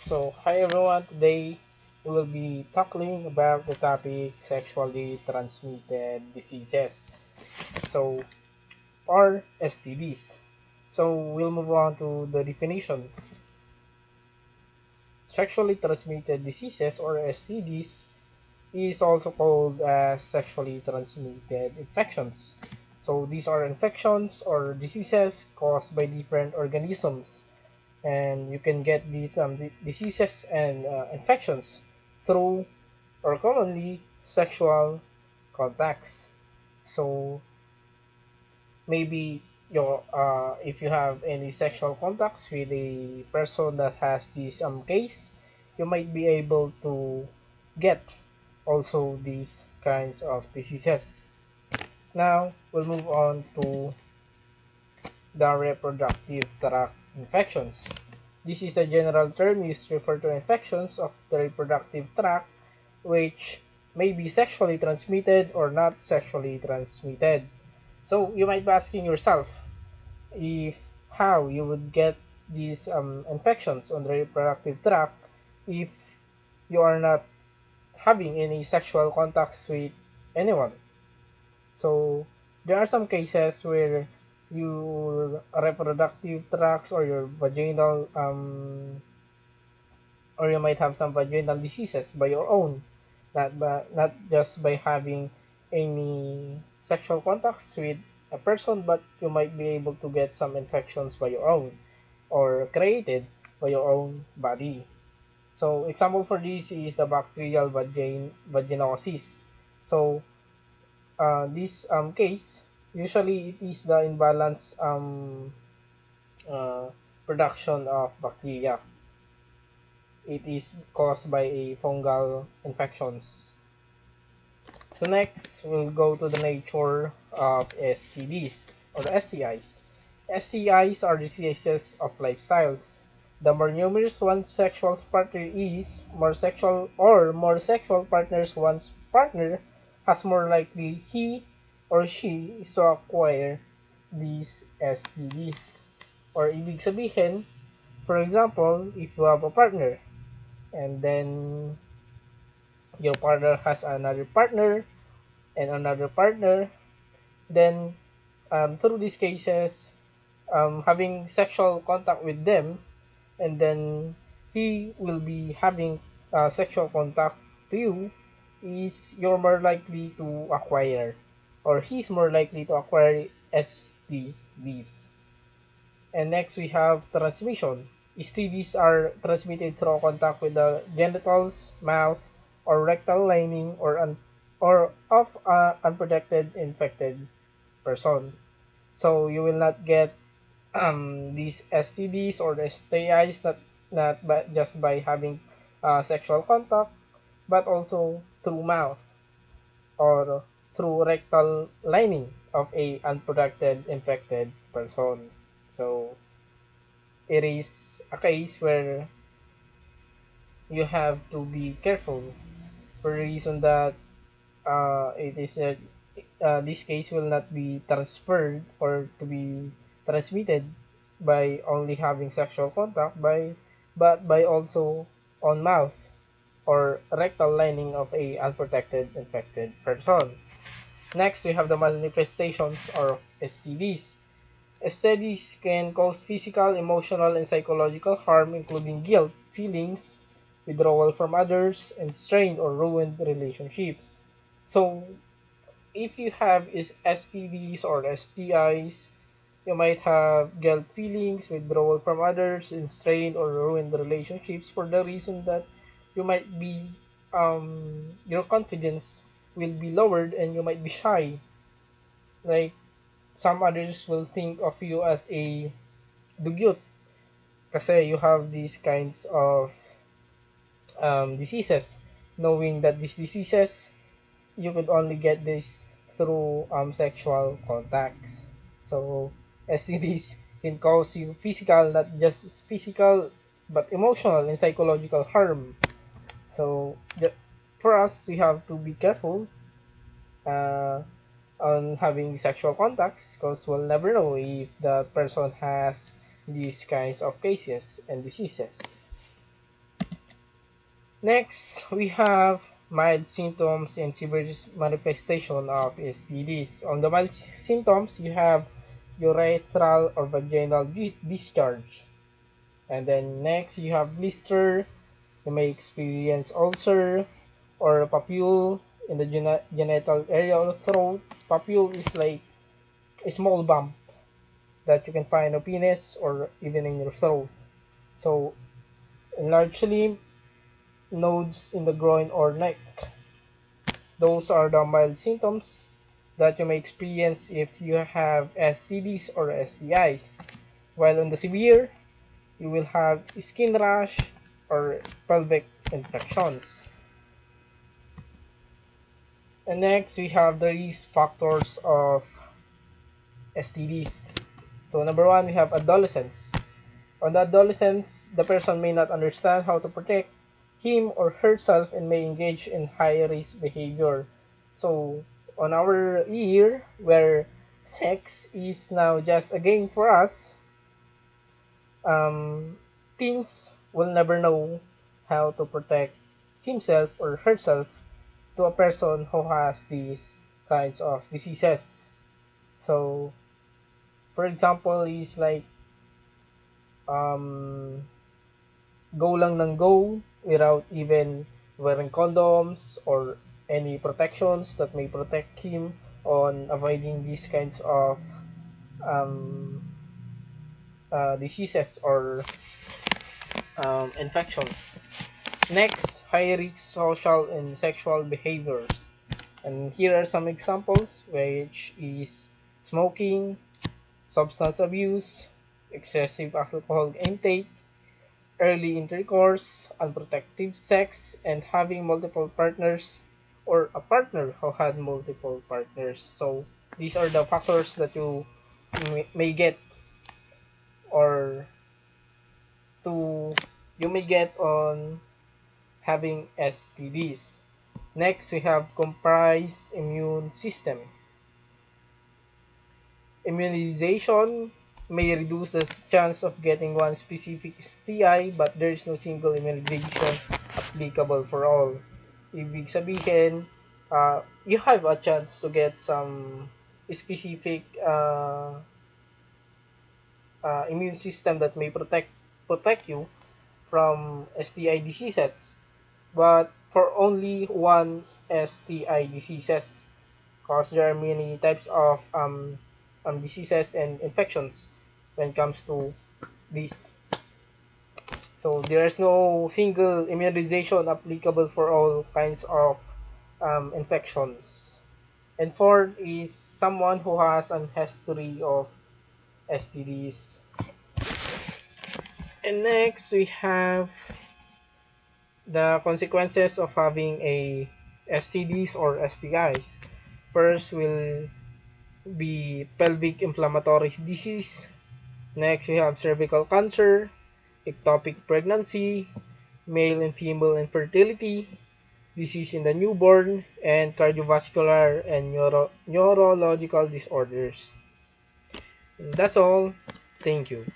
So, hi everyone. Today we will be tackling about the topic sexually transmitted diseases. So, or STDs. So, we'll move on to the definition. Sexually transmitted diseases or STDs is also called as sexually transmitted infections. So, these are infections or diseases caused by different organisms, and you can get these diseases and infections through or commonly sexual contacts. So maybe your if you have any sexual contacts with a person that has this case, you might be able to get also these kinds of diseases. Now we'll move on to the reproductive tract infections. This is a general term used to refer to infections of the reproductive tract which may be sexually transmitted or not sexually transmitted. So you might be asking yourself if how you would get these infections on the reproductive tract if you are not having any sexual contacts with anyone. So there are some cases where your reproductive tracts or your vaginal or you might have some vaginal diseases by your own, not just by having any sexual contacts with a person, but you might be able to get some infections by your own or created by your own body. So example for this is the bacterial vaginosis. So this case, usually it is the imbalance uh, production of bacteria. It is caused by a fungal infections. So next, we'll go to the nature of STDs or STIs. STIs are diseases of lifestyles. The more numerous one's sexual partner is, more sexual partners one's partner has more likely he or she is to acquire these STDs. Or ibig sabihin, for example, if you have a partner and then your partner has another partner and another partner, then through these cases, having sexual contact with them, and then he will be having sexual contact to you, is you're more likely to acquire, or he's more likely to acquire STDs. And next we have transmission. STDs are transmitted through contact with the genitals, mouth, or rectal lining or of unprotected infected person. So you will not get these STDs or STIs not just by having sexual contact, but also through mouth or through rectal lining of a unprotected infected person. So it is a case where you have to be careful for the reason that it is this case will not be transferred or to be transmitted by only having sexual contact but by also on mouth or rectal lining of a unprotected infected person. Next, we have the manifestations of STDs. Studies can cause physical, emotional, and psychological harm, including guilt, feelings, withdrawal from others, and strained or ruined relationships. So, if you have is STDs or STIs, you might have guilt feelings, withdrawal from others, and strained or ruined relationships for the reason that you might be your confidence will be lowered and you might be shy. Like some others will think of you as a dugyot kasi you have these kinds of diseases. Knowing that these diseases, you could only get this through sexual contacts. So STDs can cause you physical, not just physical, but emotional and psychological harm. So for us, we have to be careful uh, on having sexual contacts because we'll never know if the person has these kinds of cases and diseases. Next, we have mild symptoms and severe manifestation of STDs. On the mild symptoms, you have urethral or vaginal discharge. And then next, you have blister. You may experience ulcer or a papule in the genital area of the throat. Papule is like a small bump that you can find on penis or even in your throat. So, largely nodes in the groin or neck. Those are the mild symptoms that you may experience if you have STDs or STIs. While on the severe, you will have skin rash or pelvic infections. And next, we have the risk factors of STDs. So number one, we have adolescents. On the adolescents, the person may not understand how to protect him or herself and may engage in high-risk behavior. So on our year, where sex is now just a game for us, um, teens will never know how to protect himself or herself to a person who has these kinds of diseases. So, for example, is like um, go lang ng go without even wearing condoms or any protections that may protect him on avoiding these kinds of um, diseases or infections. Next, high risk social and sexual behaviors. And here are some examples, which is smoking, substance abuse, excessive alcohol intake, early intercourse, unprotected sex, and having multiple partners or a partner who had multiple partners. So these are the factors that you may get or to you may get on having STDs. Next, we have comprised immune system. Immunization may reduce the chance of getting one specific STI, but there is no single immunization applicable for all. Ibig sabihin, you have a chance to get some specific immune system that may protect you from STI diseases, but for only one STI diseases, because there are many types of diseases and infections when it comes to this. So there is no single immunization applicable for all kinds of infections. And fourth is someone who has an history of STDs. And next we have the consequences of having a STDs or STIs. First will be pelvic inflammatory disease. Next, we have cervical cancer, ectopic pregnancy, male and female infertility, disease in the newborn, and cardiovascular and neurological disorders. And that's all. Thank you.